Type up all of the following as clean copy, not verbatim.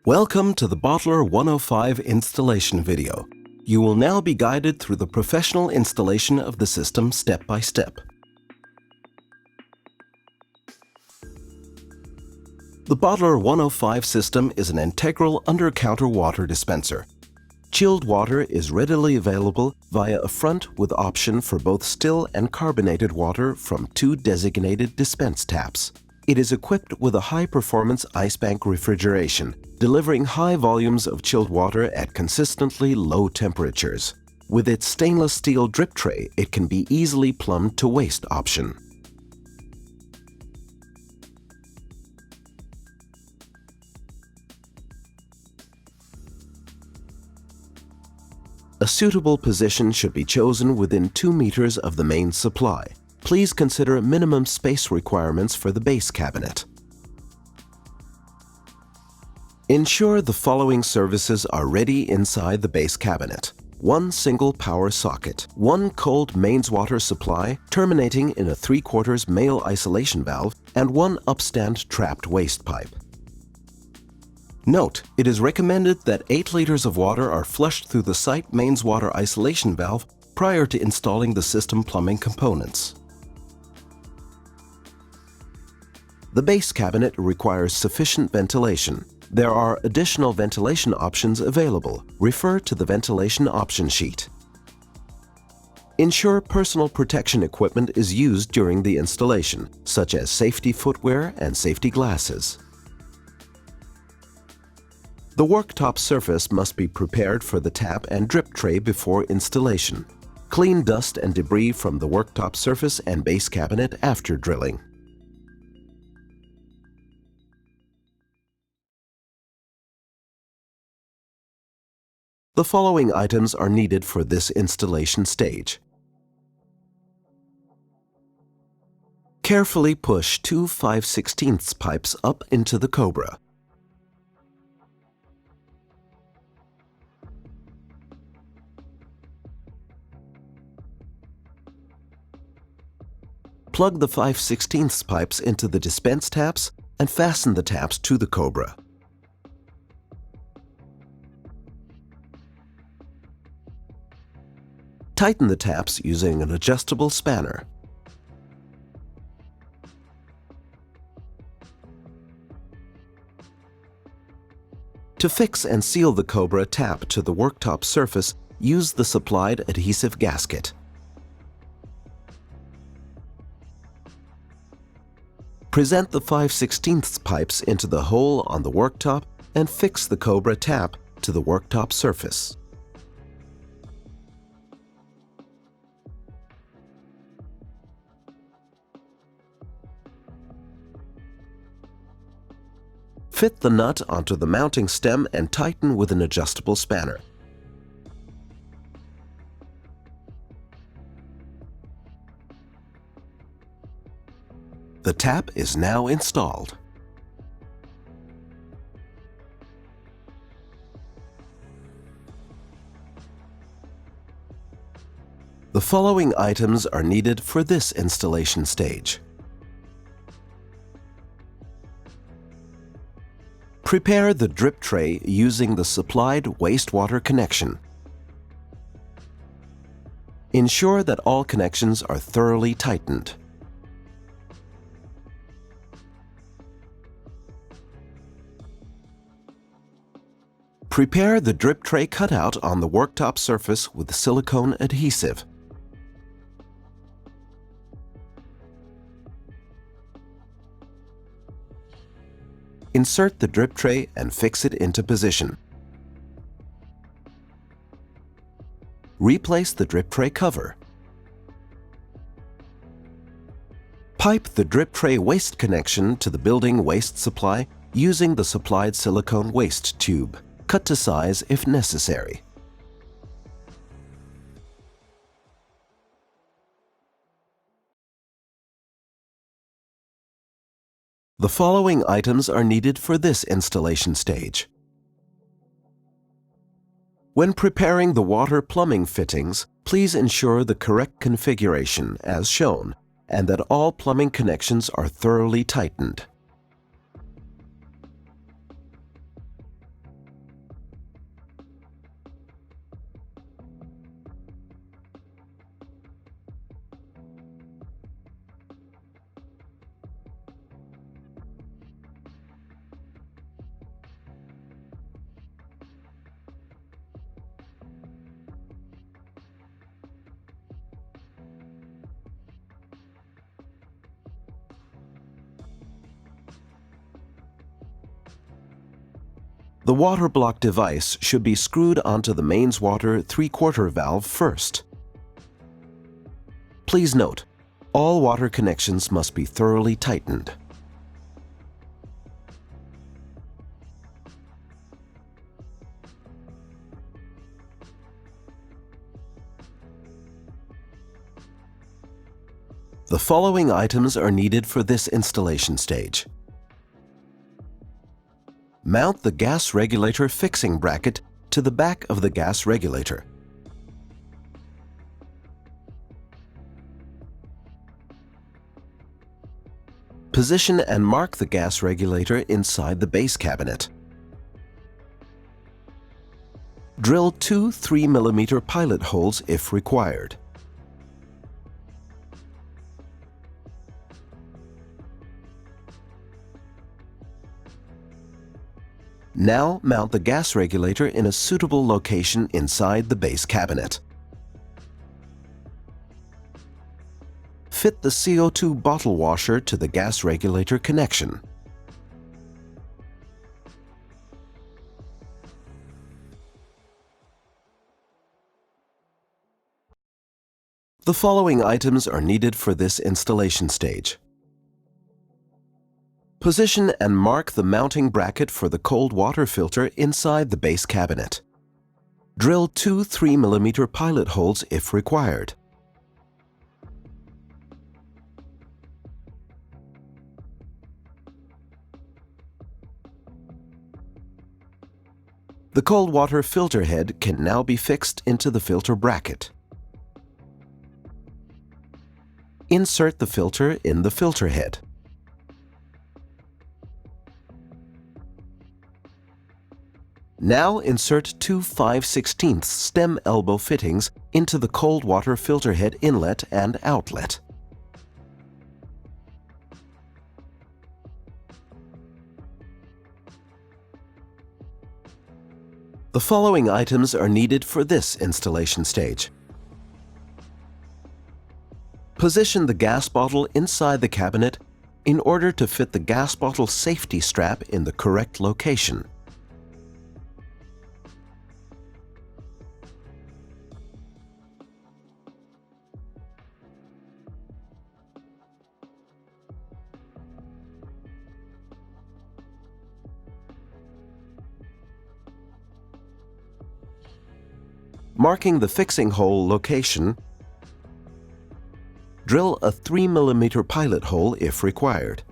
Welcome to the Bottler 105 installation video. You will now be guided through the professional installation of the system step by step. The Bottler 105 system is an integral under-counter water dispenser. Chilled water is readily available via a front with option for both still and carbonated water from two designated dispense taps. It is equipped with a high-performance ice bank refrigeration, delivering high volumes of chilled water at consistently low temperatures. With its stainless steel drip tray, it can be easily plumbed to waste option. A suitable position should be chosen within 2 meters of the main supply. Please consider minimum space requirements for the base cabinet. Ensure the following services are ready inside the base cabinet. 1 single power socket, 1 cold mains water supply terminating in a 3/4 male isolation valve, and 1 upstand trapped waste pipe. Note, it is recommended that 8 liters of water are flushed through the site mains water isolation valve prior to installing the system plumbing components. The base cabinet requires sufficient ventilation. There are additional ventilation options available. Refer to the ventilation option sheet. Ensure personal protection equipment is used during the installation, such as safety footwear and safety glasses. The worktop surface must be prepared for the tap and drip tray before installation. Clean dust and debris from the worktop surface and base cabinet after drilling. The following items are needed for this installation stage. Carefully push 2 5/16 pipes up into the Cobra. Plug the 5/16 pipes into the dispense taps and fasten the taps to the Cobra. Tighten the taps using an adjustable spanner. To fix and seal the Cobra tap to the worktop surface, use the supplied adhesive gasket. Present the 5/16 pipes into the hole on the worktop and fix the Cobra tap to the worktop surface. Fit the nut onto the mounting stem and tighten with an adjustable spanner. The tap is now installed. The following items are needed for this installation stage. Prepare the drip tray using the supplied wastewater connection. Ensure that all connections are thoroughly tightened. Prepare the drip tray cutout on the worktop surface with silicone adhesive. Insert the drip tray and fix it into position. Replace the drip tray cover. Pipe the drip tray waste connection to the building waste supply using the supplied silicone waste tube. Cut to size if necessary. The following items are needed for this installation stage. When preparing the water plumbing fittings, please ensure the correct configuration as shown and that all plumbing connections are thoroughly tightened. The water block device should be screwed onto the mains water 3/4 valve first. Please note, all water connections must be thoroughly tightened. The following items are needed for this installation stage. Mount the gas regulator fixing bracket to the back of the gas regulator. Position and mark the gas regulator inside the base cabinet. Drill 2 3mm pilot holes if required. Now mount the gas regulator in a suitable location inside the base cabinet. Fit the CO2 bottle washer to the gas regulator connection. The following items are needed for this installation stage. Position and mark the mounting bracket for the cold water filter inside the base cabinet. Drill 2 3mm pilot holes if required. The cold water filter head can now be fixed into the filter bracket. Insert the filter in the filter head. Now insert 2 5/16 stem elbow fittings into the cold water filter head inlet and outlet. The following items are needed for this installation stage. Position the gas bottle inside the cabinet in order to fit the gas bottle safety strap in the correct location. Marking the fixing hole location, drill a 3mm pilot hole if required.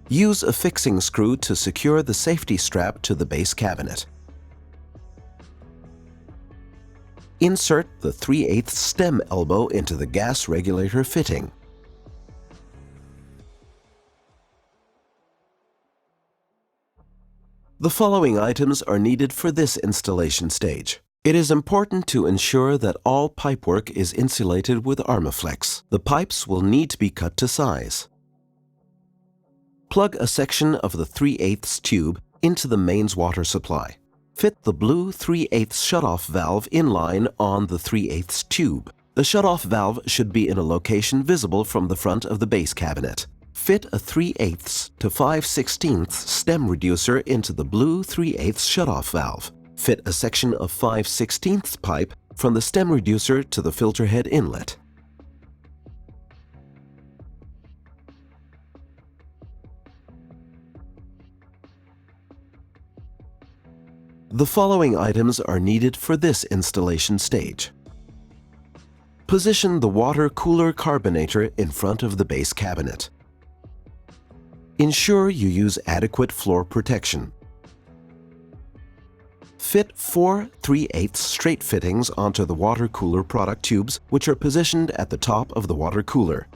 Use a fixing screw to secure the safety strap to the base cabinet. Insert the 3/8 stem elbow into the gas regulator fitting. The following items are needed for this installation stage. It is important to ensure that all pipework is insulated with Armaflex. The pipes will need to be cut to size. Plug a section of the 3/8 tube into the mains water supply. Fit the blue 3/8 shutoff valve in line on the 3/8 tube. The shutoff valve should be in a location visible from the front of the base cabinet. Fit a 3/8 to 5/16 stem reducer into the blue 3/8 shutoff valve. Fit a section of 5/16 pipe from the stem reducer to the filter head inlet. The following items are needed for this installation stage. Position the water cooler carbonator in front of the base cabinet. Ensure you use adequate floor protection. Fit 4 3/8 straight fittings onto the water cooler product tubes, which are positioned at the top of the water cooler.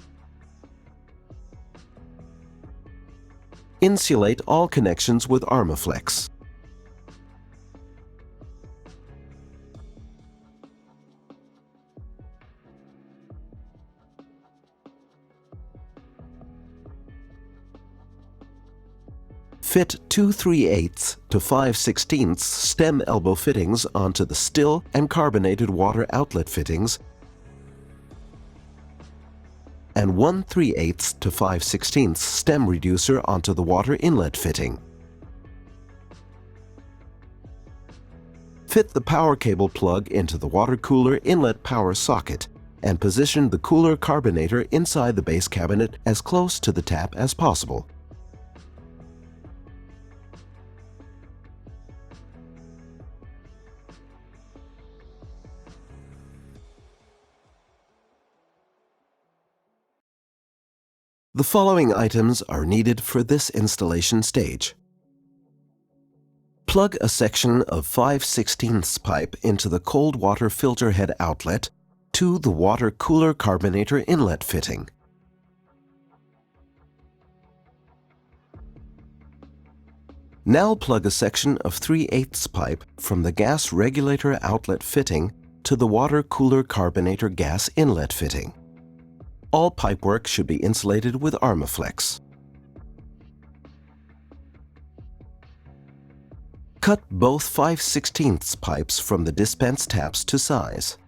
Insulate all connections with Armaflex. Fit 2 3/8 to 5/16 stem elbow fittings onto the still and carbonated water outlet fittings and 1/3 to 5/16 stem reducer onto the water inlet fitting. Fit the power cable plug into the water cooler inlet power socket and position the cooler carbonator inside the base cabinet as close to the tap as possible. The following items are needed for this installation stage. Plug a section of 5/16 pipe into the cold water filter head outlet to the water cooler carbonator inlet fitting. Now plug a section of 3/8 pipe from the gas regulator outlet fitting to the water cooler carbonator gas inlet fitting. All pipework should be insulated with Armaflex. Cut both 5/16 pipes from the dispense taps to size.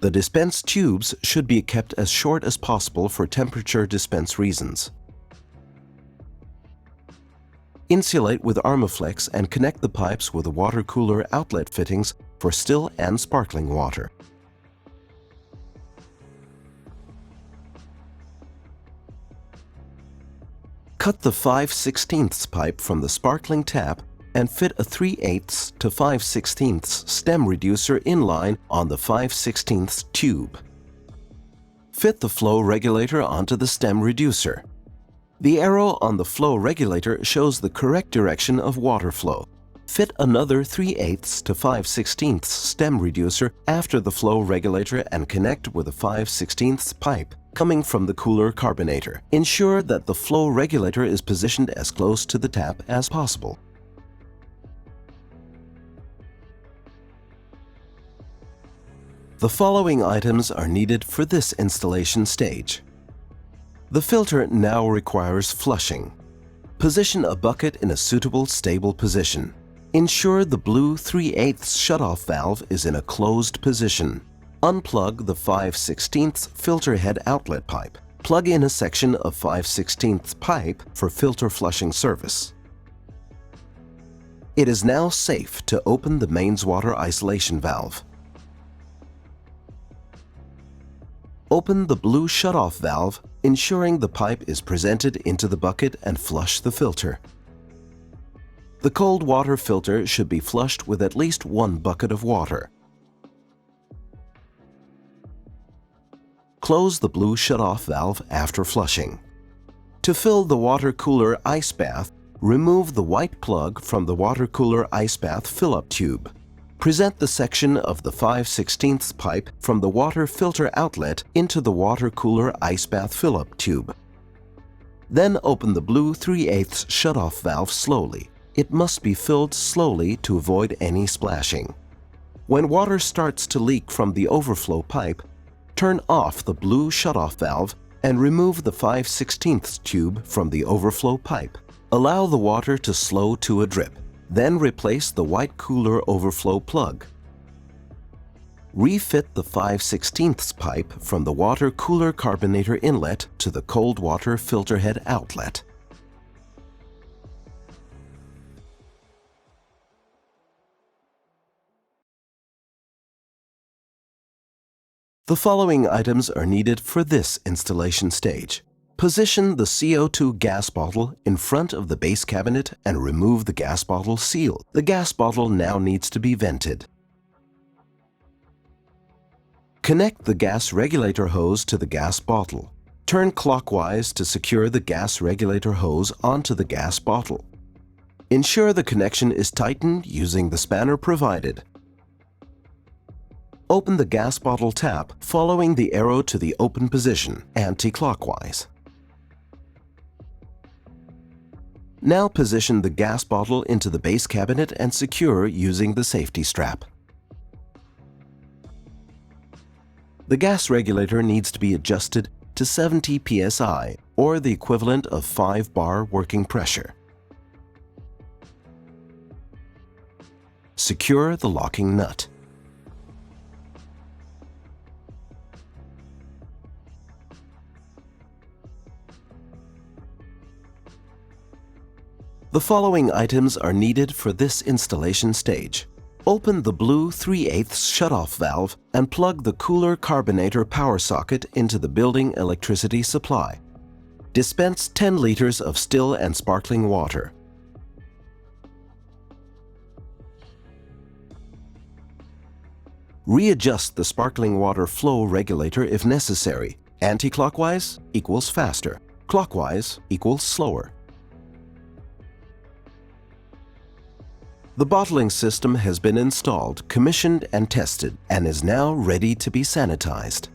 The dispense tubes should be kept as short as possible for temperature dispense reasons. Insulate with Armaflex and connect the pipes with the water cooler outlet fittings for still and sparkling water. Cut the 5/16 pipe from the sparkling tap and fit a 3/8 to 5/16 stem reducer inline on the 5/16 tube. Fit the flow regulator onto the stem reducer. The arrow on the flow regulator shows the correct direction of water flow. Fit another 3/8 to 5/16 stem reducer after the flow regulator and connect with a 5/16 pipe coming from the cooler carbonator. Ensure that the flow regulator is positioned as close to the tap as possible. The following items are needed for this installation stage. The filter now requires flushing. Position a bucket in a suitable, stable position. Ensure the blue 3/8 shutoff valve is in a closed position. Unplug the 5/16 filter head outlet pipe. Plug in a section of 5/16 pipe for filter flushing service. It is now safe to open the mains water isolation valve. Open the blue shutoff valve, ensuring the pipe is presented into the bucket and flush the filter. The cold water filter should be flushed with at least 1 bucket of water. Close the blue shutoff valve after flushing. To fill the water cooler ice bath, remove the white plug from the water cooler ice bath fill-up tube. Present the section of the 5/16 pipe from the water filter outlet into the water cooler ice bath fill-up tube. Then open the blue 3/8 shutoff valve slowly. It must be filled slowly to avoid any splashing. When water starts to leak from the overflow pipe, turn off the blue shutoff valve and remove the 5/16 tube from the overflow pipe. Allow the water to slow to a drip. Then replace the white cooler overflow plug. Refit the 5/16 pipe from the water cooler carbonator inlet to the cold water filter head outlet. The following items are needed for this installation stage. Position the CO2 gas bottle in front of the base cabinet and remove the gas bottle seal. The gas bottle now needs to be vented. Connect the gas regulator hose to the gas bottle. Turn clockwise to secure the gas regulator hose onto the gas bottle. Ensure the connection is tightened using the spanner provided. Open the gas bottle tap following the arrow to the open position, anti-clockwise. Now position the gas bottle into the base cabinet and secure using the safety strap. The gas regulator needs to be adjusted to 70 psi or the equivalent of 5 bar working pressure. Secure the locking nut. The following items are needed for this installation stage. Open the blue 3/8 shutoff valve and plug the cooler carbonator power socket into the building electricity supply. Dispense 10 liters of still and sparkling water. Readjust the sparkling water flow regulator if necessary. Anti-clockwise equals faster. Clockwise equals slower. The bottling system has been installed, commissioned, and tested, and is now ready to be sanitized.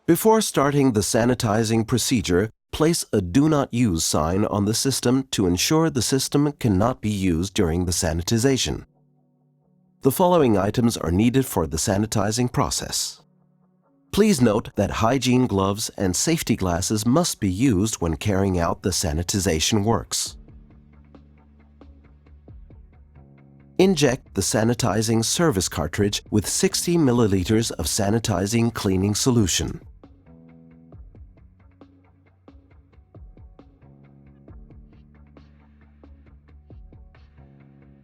Before starting the sanitizing procedure, place a Do Not Use sign on the system to ensure the system cannot be used during the sanitization. The following items are needed for the sanitizing process. Please note that hygiene gloves and safety glasses must be used when carrying out the sanitization works. Inject the sanitizing service cartridge with 60 milliliters of sanitizing cleaning solution.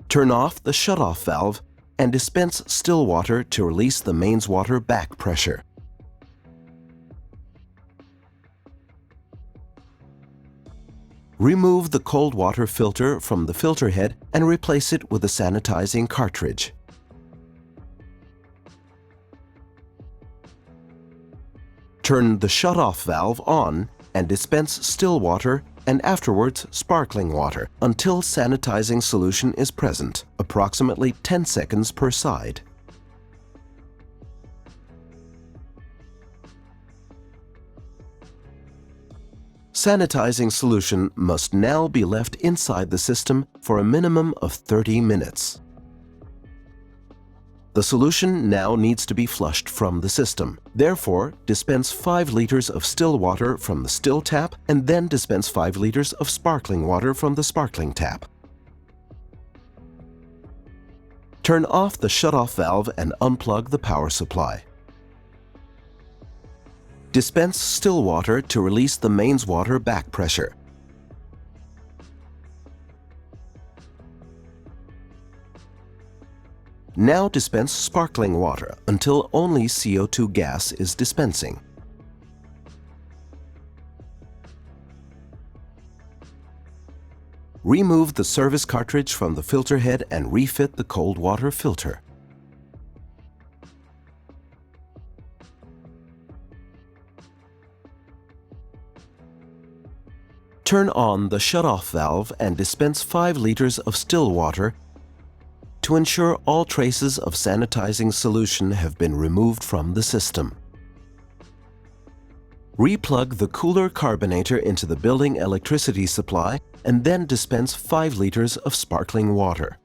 Turn off the shutoff valve and dispense still water to release the mains water back pressure. Remove the cold water filter from the filter head and replace it with a sanitizing cartridge. Turn the shutoff valve on and dispense still water and afterwards sparkling water until sanitizing solution is present, approximately 10 seconds per side. Sanitizing solution must now be left inside the system for a minimum of 30 minutes. The solution now needs to be flushed from the system. Therefore, dispense 5 liters of still water from the still tap and then dispense 5 liters of sparkling water from the sparkling tap. Turn off the shutoff valve and unplug the power supply. Dispense still water to release the mains water back pressure. Now dispense sparkling water until only CO2 gas is dispensing. Remove the service cartridge from the filter head and refit the cold water filter. Turn on the shutoff valve and dispense 5 liters of still water to ensure all traces of sanitizing solution have been removed from the system. Replug the cooler carbonator into the building electricity supply and then dispense 5 liters of sparkling water.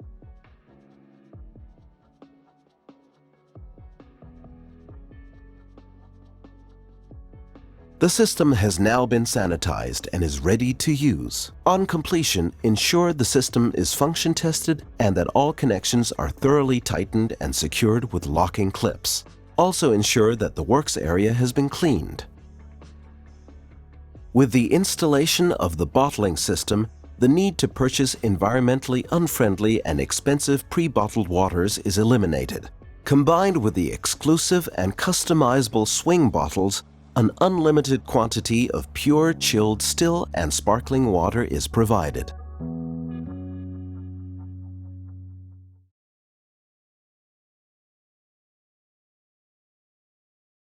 The system has now been sanitized and is ready to use. On completion, ensure the system is function tested and that all connections are thoroughly tightened and secured with locking clips. Also ensure that the works area has been cleaned. With the installation of the bottling system, the need to purchase environmentally unfriendly and expensive pre-bottled waters is eliminated. Combined with the exclusive and customizable swing bottles, an unlimited quantity of pure, chilled, still, and sparkling water is provided.